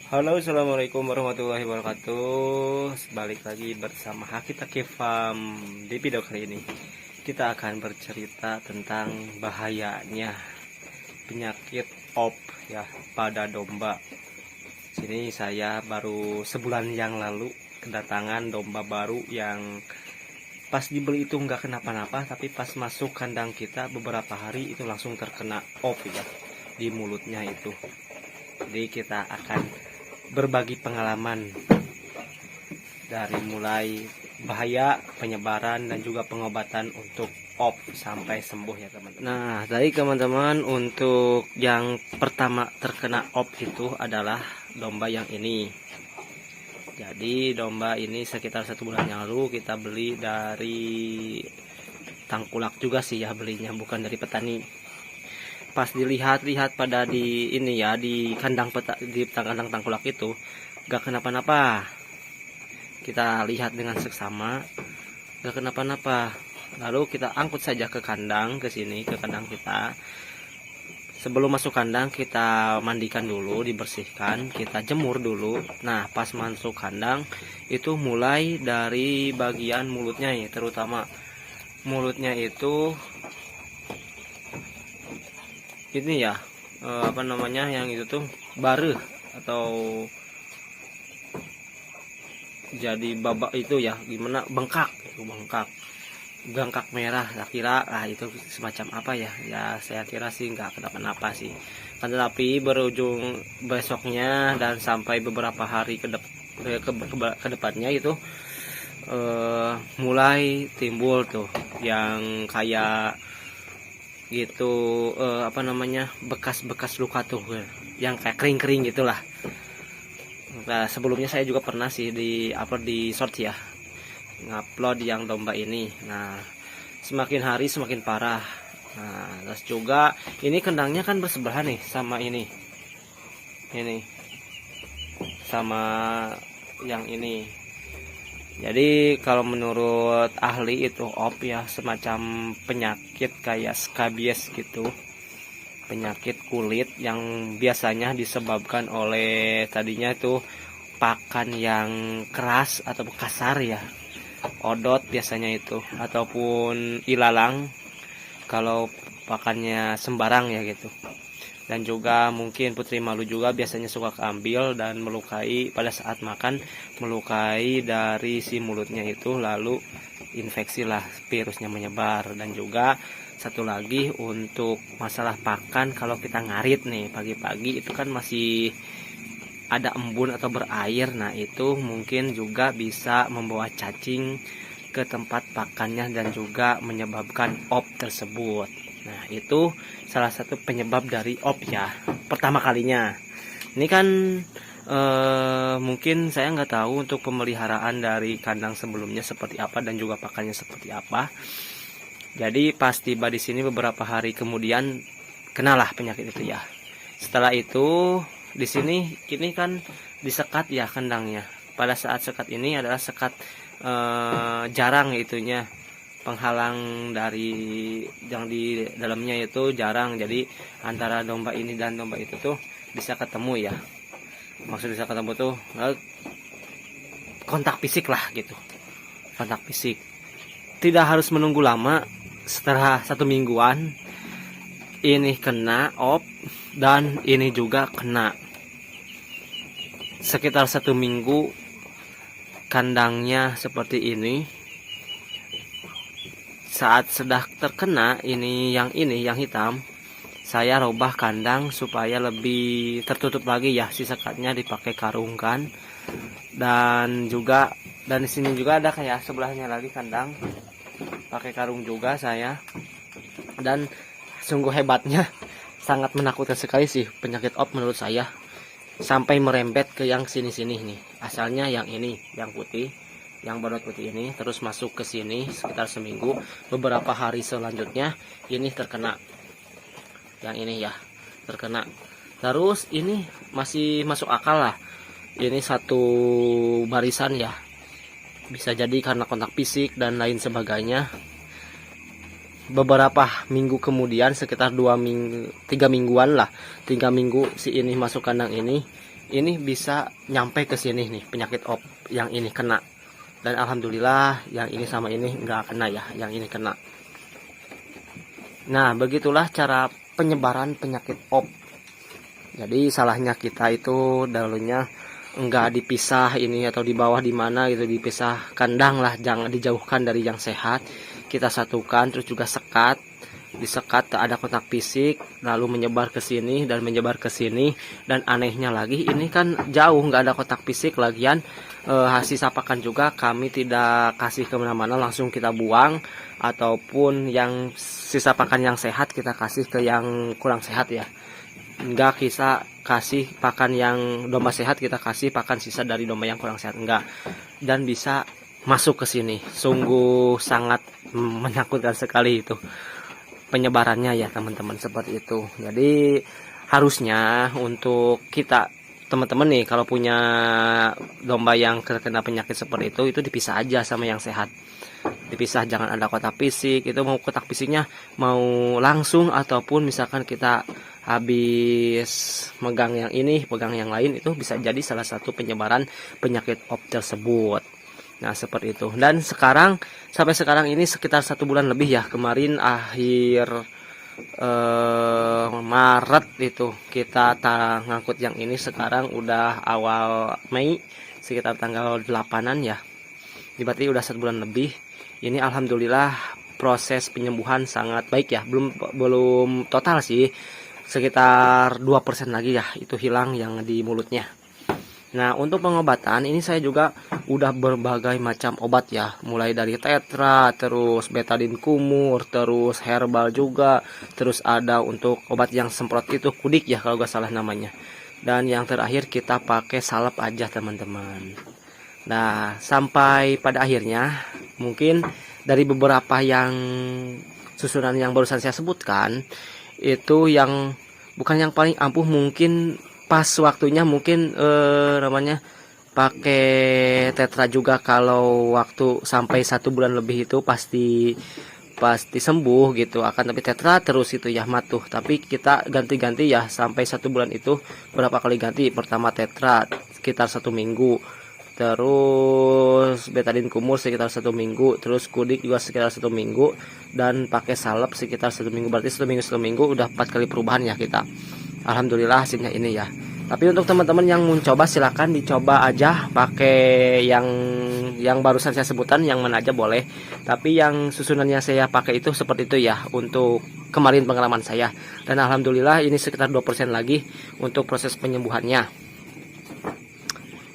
Halo, assalamualaikum warahmatullahi wabarakatuh. Balik lagi bersama Hakitake Farm. Di video kali ini kita akan bercerita tentang bahayanya penyakit OP ya pada domba. Sini saya baru sebulan yang lalu kedatangan domba baru yang pas dibeli itu nggak kenapa-napa, tapi pas masuk kandang kita beberapa hari itu langsung terkena OP ya di mulutnya itu. Jadi kita akan berbagi pengalaman dari mulai bahaya, penyebaran, dan juga pengobatan untuk OP sampai sembuh ya teman-teman. Nah, tadi teman-teman, untuk yang pertama terkena OP itu adalah domba yang ini. Jadi domba ini sekitar 1 bulan yang lalu kita beli dari Tangkulak juga sih ya, belinya bukan dari petani. Pas dilihat-lihat pada di ini ya, di kandang kandang Tangkulak itu gak kenapa-napa. Kita lihat dengan seksama, gak kenapa-napa. Lalu kita angkut saja ke kandang, ke sini ke kandang kita. Sebelum masuk kandang kita mandikan dulu, dibersihkan, kita jemur dulu. Nah, pas masuk kandang itu mulai dari bagian mulutnya ya, terutama mulutnya itu ini ya, apa namanya yang itu tuh bare atau jadi babak itu ya, gimana, bengkak itu, bengkak merah. Saya kira itu semacam apa ya, saya kira sih nggak kenapa-napa sih kan, tetapi berujung besoknya dan sampai beberapa hari ke depannya itu mulai timbul tuh yang kayak gitu, apa namanya, bekas-bekas luka tuh yang kayak kering-kering gitulah. Nah, sebelumnya saya juga pernah sih di upload di short ya, ngupload yang domba ini. Nah, semakin hari semakin parah. Nah, terus juga ini kandangnya kan bersebelahan nih sama ini sama yang ini. Jadi kalau menurut ahli itu OP ya semacam penyakit kayak skabies gitu, penyakit kulit yang biasanya disebabkan oleh tadinya itu pakan yang keras atau kasar ya, odot biasanya itu, ataupun ilalang kalau pakannya sembarang ya gitu. Dan juga mungkin putri malu juga biasanya suka keambil dan melukai pada saat makan, melukai dari si mulutnya itu, lalu infeksi lah, virusnya menyebar. Dan juga satu lagi untuk masalah pakan, kalau kita ngarit nih pagi-pagi itu kan masih ada embun atau berair, nah itu mungkin juga bisa membawa cacing ke tempat pakannya dan juga menyebabkan OP tersebut. Nah, itu salah satu penyebab dari OP ya, pertama kalinya. Ini kan mungkin saya nggak tahu untuk pemeliharaan dari kandang sebelumnya seperti apa dan juga pakannya seperti apa. Jadi pas tiba di sini beberapa hari kemudian kenalah penyakit itu ya. Setelah itu di sini kini kan disekat ya kandangnya. Pada saat sekat ini adalah sekat jarang itunya, penghalang dari yang di dalamnya itu jarang. Jadi antara domba ini dan domba itu tuh bisa ketemu ya, maksud bisa ketemu tuh kontak fisik lah gitu, kontak fisik. Tidak harus menunggu lama, setelah 1 mingguan ini kena OP dan ini juga kena. Sekitar 1 minggu kandangnya seperti ini. Saat sudah terkena ini yang hitam, saya robah kandang supaya lebih tertutup lagi ya, si sekatnya dipakai karungkan. Dan juga di sini juga ada kayak sebelahnya lagi kandang pakai karung juga saya. Dan sungguh hebatnya, sangat menakutkan sekali sih penyakit OP menurut saya, sampai merembet ke yang sini-sini nih. Asalnya yang ini, yang putih, yang balut putih ini, terus masuk ke sini sekitar seminggu. Beberapa hari selanjutnya ini terkena, yang ini ya terkena. Terus ini masih masuk akal lah, ini satu barisan ya, bisa jadi karena kontak fisik dan lain sebagainya. Beberapa minggu kemudian, sekitar 3 mingguan lah, 3 minggu si ini masuk kandang ini, ini bisa nyampe ke sini nih penyakit op yang ini kena. Dan alhamdulillah yang ini sama ini nggak kena ya, yang ini kena. Nah, begitulah cara penyebaran penyakit op. Jadi salahnya kita itu dahulunya enggak dipisah ini atau di bawah di mana gitu, dipisah kandang lah, jangan dijauhkan dari yang sehat. Kita satukan, terus juga sekat, disekat tak ada kontak fisik, lalu menyebar ke sini dan menyebar ke sini. Dan anehnya lagi ini kan jauh nggak ada kontak fisik, lagian sisa pakan juga kami tidak kasih kemana-mana, langsung kita buang, ataupun yang sisa pakan yang sehat kita kasih ke yang kurang sehat ya. Enggak kita kasih pakan yang domba sehat, kita kasih pakan sisa dari domba yang kurang sehat, enggak. Dan bisa masuk ke sini, sungguh sangat menakutkan sekali itu penyebarannya ya teman-teman, seperti itu. Jadi harusnya untuk kita teman-teman nih, kalau punya domba yang terkena penyakit seperti itu dipisah aja sama yang sehat, dipisah, jangan ada kotak fisik. Itu mau kotak fisiknya mau langsung, ataupun misalkan kita habis megang yang ini pegang yang lain, itu bisa jadi salah satu penyebaran penyakit op tersebut. Nah seperti itu. Dan sekarang sampai sekarang ini sekitar 1 bulan lebih ya, kemarin akhir Maret itu kita ngangkut yang ini, sekarang udah awal Mei sekitar tanggal 8-an ya, berarti udah 1 bulan lebih. Ini alhamdulillah proses penyembuhan sangat baik ya, belum total sih, sekitar 2% lagi ya itu hilang yang di mulutnya. Nah untuk pengobatan ini saya juga udah berbagai macam obat ya, mulai dari tetra, terus betadine kumur, terus herbal juga, terus ada untuk obat yang semprot itu kudik ya kalau gak salah namanya. Dan yang terakhir kita pakai salep aja teman-teman. Nah sampai pada akhirnya mungkin dari beberapa yang susunan yang barusan saya sebutkan itu yang bukan yang paling ampuh, mungkin pas waktunya mungkin namanya pakai tetra juga, kalau waktu sampai 1 bulan lebih itu pasti sembuh gitu akan. Tapi tetra terus itu ya matuh, tapi kita ganti-ganti ya sampai 1 bulan itu berapa kali ganti. Pertama tetra sekitar 1 minggu, terus betadine kumur sekitar 1 minggu, terus kudik juga sekitar 1 minggu, dan pakai salep sekitar 1 minggu. Berarti 1 minggu udah 4 kali perubahan ya kita. Alhamdulillah hasilnya ini ya. Tapi untuk teman-teman yang mau coba silakan dicoba aja pakai yang barusan saya sebutkan, yang mana aja boleh. Tapi yang susunannya saya pakai itu seperti itu ya untuk kemarin pengalaman saya. Dan alhamdulillah ini sekitar 2% lagi untuk proses penyembuhannya.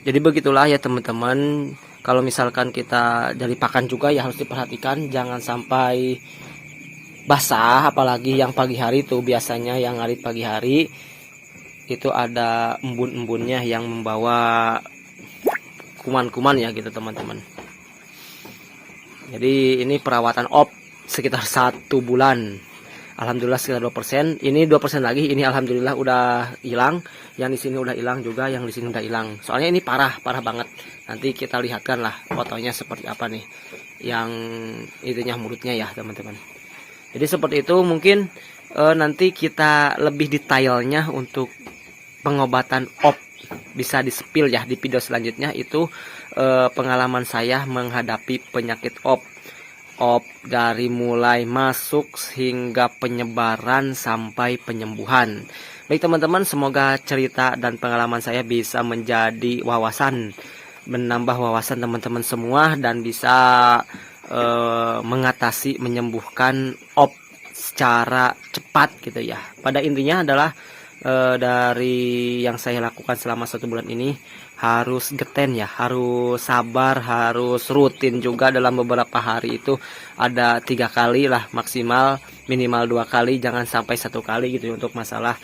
Jadi begitulah ya teman-teman. Kalau misalkan kita dari pakan juga ya harus diperhatikan, jangan sampai basah, apalagi yang pagi hari itu biasanya yang ngarit pagi hari itu ada embun-embunnya yang membawa kuman-kuman ya gitu teman-teman. Jadi ini perawatan op sekitar 1 bulan. Alhamdulillah sekitar 2%. Ini 2% lagi, ini alhamdulillah udah hilang. Yang di sini udah hilang juga, yang di sini udah hilang. Soalnya ini parah banget. Nanti kita lihatkan lah fotonya seperti apa nih. Yang itunya mulutnya ya teman-teman. Jadi seperti itu, mungkin nanti kita lebih detailnya untuk pengobatan op bisa di-spill ya di video selanjutnya. Itu pengalaman saya menghadapi penyakit op dari mulai masuk hingga penyebaran sampai penyembuhan. Baik teman-teman, semoga cerita dan pengalaman saya bisa menjadi wawasan, menambah wawasan teman-teman semua, dan bisa mengatasi, menyembuhkan op secara cepat gitu ya. Pada intinya adalah dari yang saya lakukan selama 1 bulan ini harus geten ya, harus sabar, harus rutin juga. Dalam beberapa hari itu ada 3 kali lah maksimal, minimal 2 kali, jangan sampai 1 kali gitu untuk masalah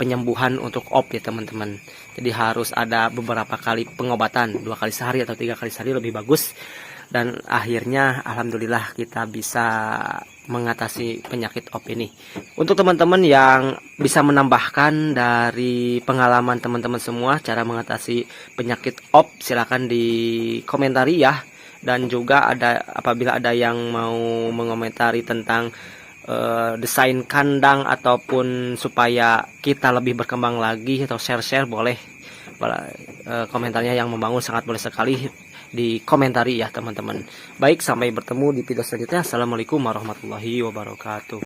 penyembuhan untuk op ya teman-teman. Jadi harus ada beberapa kali pengobatan, 2 kali sehari atau 3 kali sehari lebih bagus. Dan akhirnya alhamdulillah kita bisa mengatasi penyakit op ini. Untuk teman-teman yang bisa menambahkan dari pengalaman teman-teman semua cara mengatasi penyakit op, silakan dikomentari ya. Dan juga apabila ada yang mau mengomentari tentang desain kandang ataupun supaya kita lebih berkembang lagi atau share-share, boleh Komentarnya yang membangun sangat boleh sekali dikomentari ya teman-teman. Baik, sampai bertemu di video selanjutnya. Assalamualaikum warahmatullahi wabarakatuh.